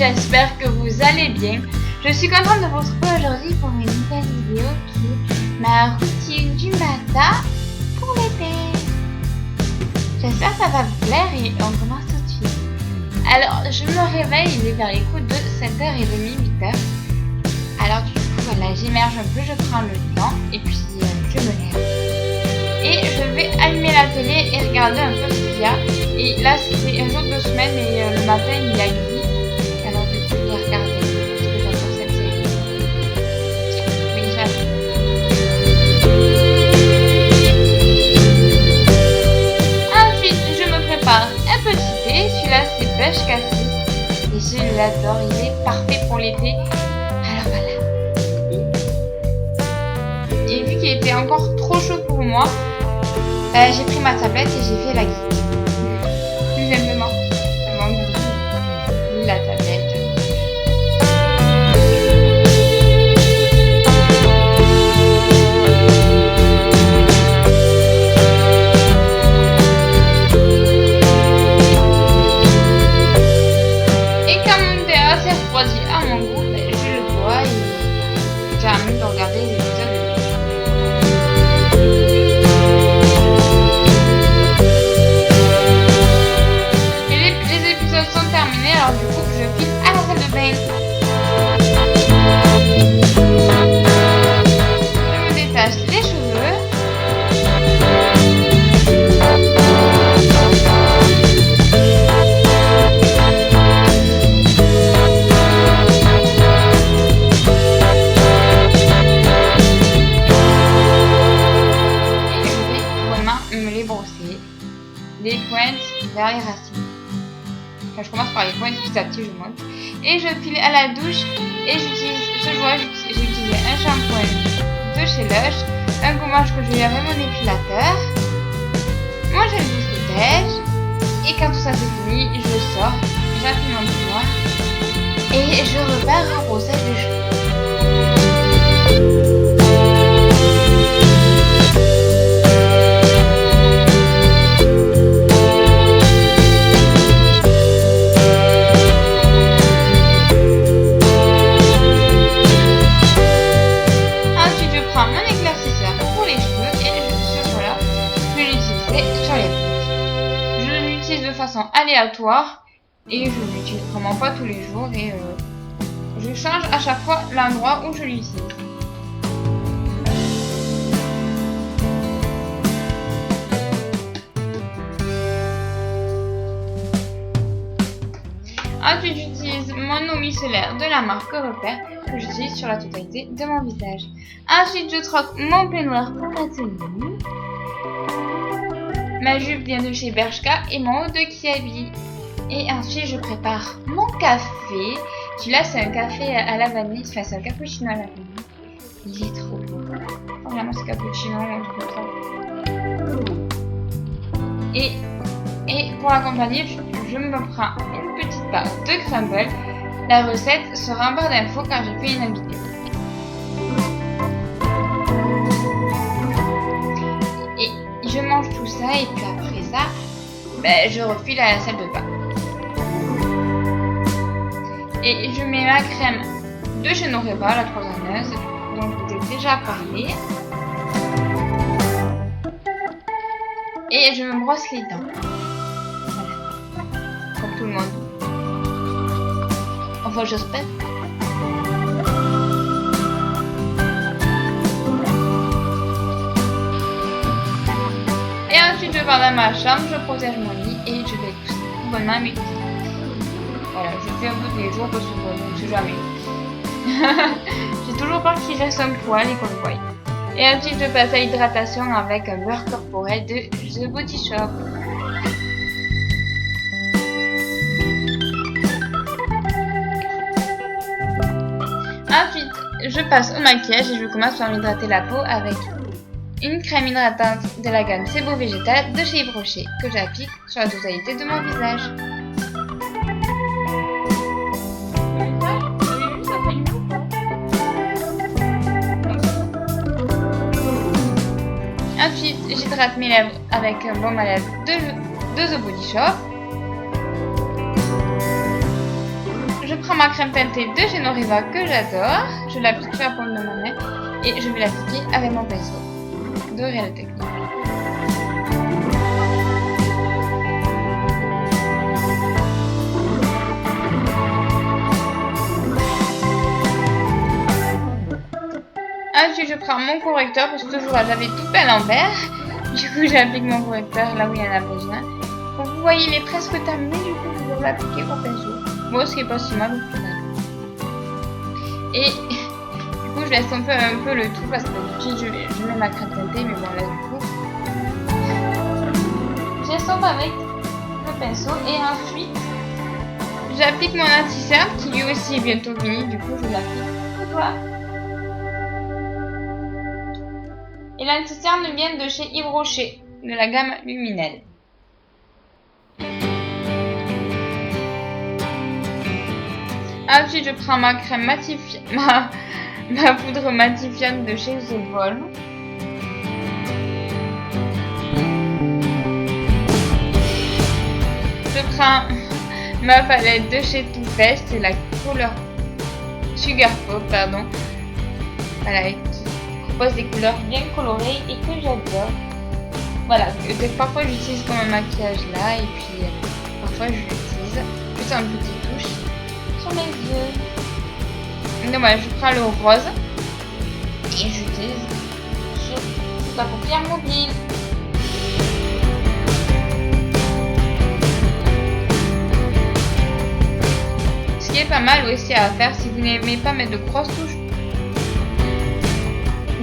j'espère que vous allez bien. Je suis contente de vous retrouver aujourd'hui pour une nouvelle vidéo qui est ma routine du matin pour l'été. J'espère que ça va vous plaire et on commence tout de suite. Alors, je me réveille, il est vers les coups de 7h30, 8h. Alors du coup, voilà, j'immerge un peu, je prends le temps et puis je me lève. Et je vais allumer la télé et regarder un peu ce qu'il y a. Et là, c'était un jour de semaine et le matin, il a gris. Alors du coup, je vais regarder parce que j'adore cette série. Oui, j'adore. Ensuite, je me prépare un petit thé. Celui-là, c'est pêche cassis. Et je l'adore, il est parfait pour l'été. Alors voilà. Et vu qu'il était encore trop chaud pour moi, j'ai pris ma tablette et j'ai fait la guide. Tout simplement. La tablette. Et comme mon thé assez refroidi à mon goût, je le bois et j'ai envie de regarder les épisodes. Alors du coup, je file à la salle de bain. Je me détache les cheveux. Et je vais vraiment me les brosser. Les pointes vers les racines. Enfin, je commence par les points, petit à petit je monte. Et je file à la douche et j'utilise ce jour j'ai utilisé un shampoing de chez Lush, un gommage que je vais avec mon épilateur. Moi j'ai une douche de beige. Et quand tout ça c'est fini, je sors, j'appuie mon peignoir et je repars au brossage de cheveux. Aléatoire et je l'utilise vraiment pas tous les jours et je change à chaque fois l'endroit où je l'utilise. Ensuite j'utilise mon eau micellaire de la marque Repère que j'utilise sur la totalité de mon visage. Ensuite je troque mon peignoir pour ma tenue. Ma jupe vient de chez Bershka et mon haut de Kiabi. Et ensuite, je prépare mon café. Celui-là, c'est un café à la vanille. Enfin, c'est un cappuccino à la vanille. Il est trop beau. Vraiment, ce cappuccino, Et pour l'accompagner, je me prends une petite part de crumble. La recette sera en barre d'infos car j'ai fait une vidéo. Je mange tout ça et puis après ça, je refile à la salle de bain. Et je mets ma crème de chez Noreva, la croisonneuse, dont je vous ai déjà parlé. Et je me brosse les dents. Voilà. Comme tout le monde. Enfin, j'espère. Je pars dans ma chambre, je protège mon lit et je vais pousser bonnement mes petits. Voilà, je fais un peu tous les jours parce que je ne sais jamais. J'ai toujours peur qu'il reste un poil et qu'on le voie. Et ensuite, je passe à l'hydratation avec un beurre corporel de The Body Shop. Ensuite, je passe au maquillage et je commence par m'hydrater la peau avec une crème hydratante de la gamme C'est Beau Végétal de chez Yves Rocher que j'applique sur la totalité de mon visage. Ensuite, j'hydrate mes lèvres avec un baume à lèvres de The Body Shop. prends ma crème teintée de chez Noriva que j'adore. Je l'applique sur la paume de ma main et je vais l'appliquer avec mon pinceau de Real Technique. Ensuite, je prends mon correcteur parce que toujours j'avais tout fait à l'envers. Du coup, j'applique mon correcteur là où il y en a besoin. Donc, vous voyez, il est presque terminé. Du coup, je vais l'appliquer au pinceau. Bon, ce qui est pas si mal au final. Et du coup, je laisse un peu le tout parce que d'habitude, je mets ma crème teintée, mais bon, là, du coup, j'estompe avec le pinceau et ensuite, j'applique mon anti-cerne qui lui aussi est bientôt fini. Du coup, je l'applique au doigt. Et l'anti-cerne vient de chez Yves Rocher, de la gamme Luminelle. Ensuite, je prends ma crème ma poudre matifiante de chez The Balm. Je prends ma palette de chez Too Faced, c'est la couleur Sugar Pop, pardon. Voilà, qui propose des couleurs bien colorées et que j'adore. Voilà, parfois j'utilise comme un maquillage là et puis parfois je l'utilise juste en petite touche sur mes yeux. Donc voilà, je prends le rose et j'utilise sur la paupière mobile. Ce qui est pas mal aussi à faire si vous n'aimez pas mettre de grosses touches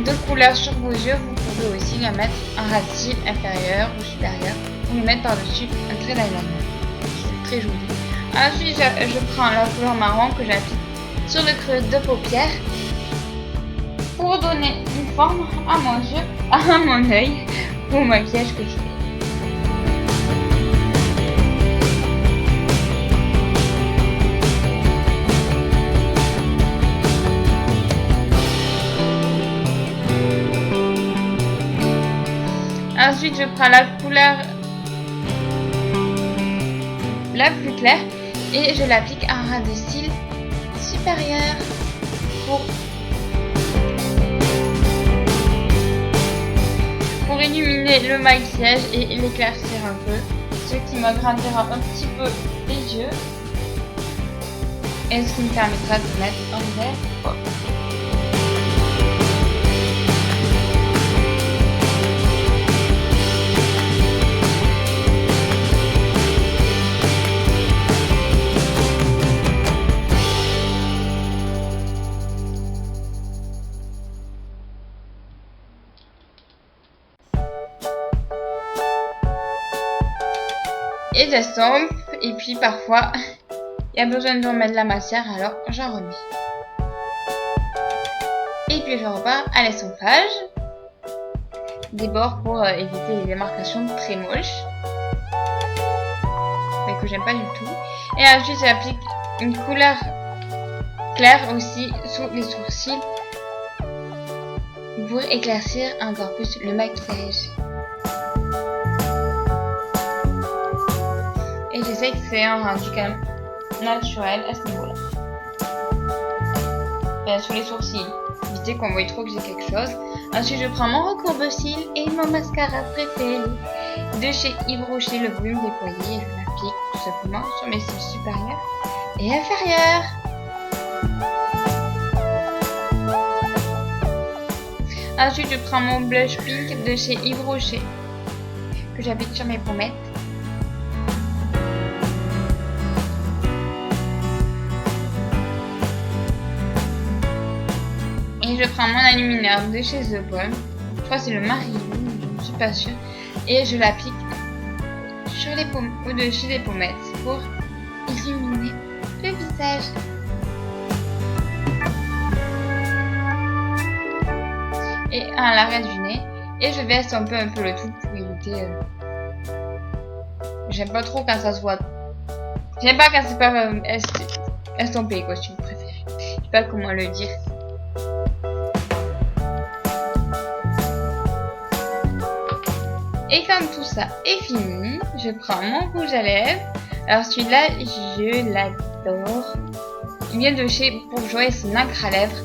de couleur sur vos yeux, vous pouvez aussi la mettre en racine inférieure ou supérieure ou lui mettre par-dessus un trait d'eyeliner. C'est très joli. Ensuite, je prends la couleur marron que j'applique sur le creux de paupière pour donner une forme à mon yeux, à mon œil, au maquillage que je fais. Ensuite, je prends la couleur la plus claire et je l'applique en ras de cils supérieur pour illuminer le maquillage et l'éclaircir un peu, ce qui m'agrandira un petit peu les yeux et ce qui me permettra de mettre un vert pop. Et j'estompe, et puis parfois il y a besoin de remettre de la matière, alors j'en remets. Et puis je repars à l'estompage des bords pour éviter les démarcations très moches, mais que j'aime pas du tout. Et ensuite j'applique une couleur claire aussi sous les sourcils pour éclaircir encore plus le maquillage. Et j'essaie que c'est un rendu quand même naturel à ce niveau-là. Bien, sur les sourcils, évitez qu'on voie trop que j'ai quelque chose. Ensuite, je prends mon recourbe-cils et mon mascara préféré de chez Yves Rocher, le volume déployé. Et je l'applique tout simplement sur mes cils supérieurs et inférieurs. Ensuite, je prends mon blush pink de chez Yves Rocher que j'applique sur mes pommettes. Et je prends mon illuminateur de chez The Balm. Je crois que c'est le Marilou, je ne suis pas sûre. Et je l'applique sur les au-dessus des pommettes pour illuminer le visage. Et à l'arrière du nez. Et je vais estomper un peu le tout pour éviter. J'aime pas trop quand ça se voit. J'aime pas quand c'est pas estompé, quoi, si vous préférez. Je sais pas comment le dire. Et comme tout ça est fini, je prends mon rouge à lèvres. Alors celui-là, je l'adore. il vient de chez Bourjois et c'est une encre à lèvres.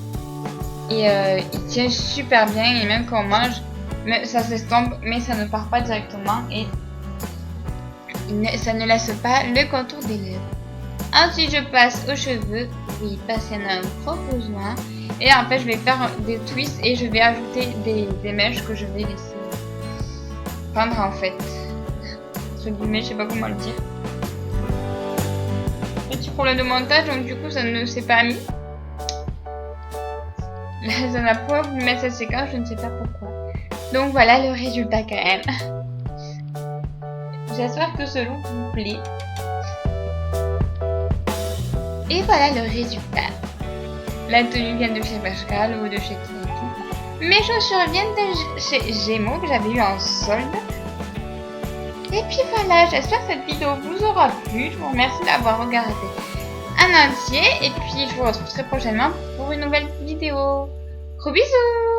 Et il tient super bien et même quand on mange, ça s'estompe mais ça ne part pas directement et ça ne laisse pas le contour des lèvres. Ensuite je passe aux cheveux, oui parce qu'il y en a un gros besoin. Et en fait je vais faire des twists et je vais ajouter des mèches que je vais laisser prendre en fait. Entre guillemets, je sais pas comment le dire. Petit problème de montage donc du coup ça ne s'est pas mis. Ça n'a pas voulu mettre cette séquence, je ne sais pas pourquoi. Donc voilà le résultat quand même. J'espère que ce look vous plaît. Et voilà le résultat. La tenue vient de chez Bershka, le haut de chez Kineki. Mes chaussures viennent de chez Gémeaux que j'avais eu en solde. Et puis voilà, j'espère que cette vidéo vous aura plu. Je vous remercie d'avoir regardé en entier. Et puis je vous retrouve très prochainement pour une nouvelle vidéo. Gros bisous!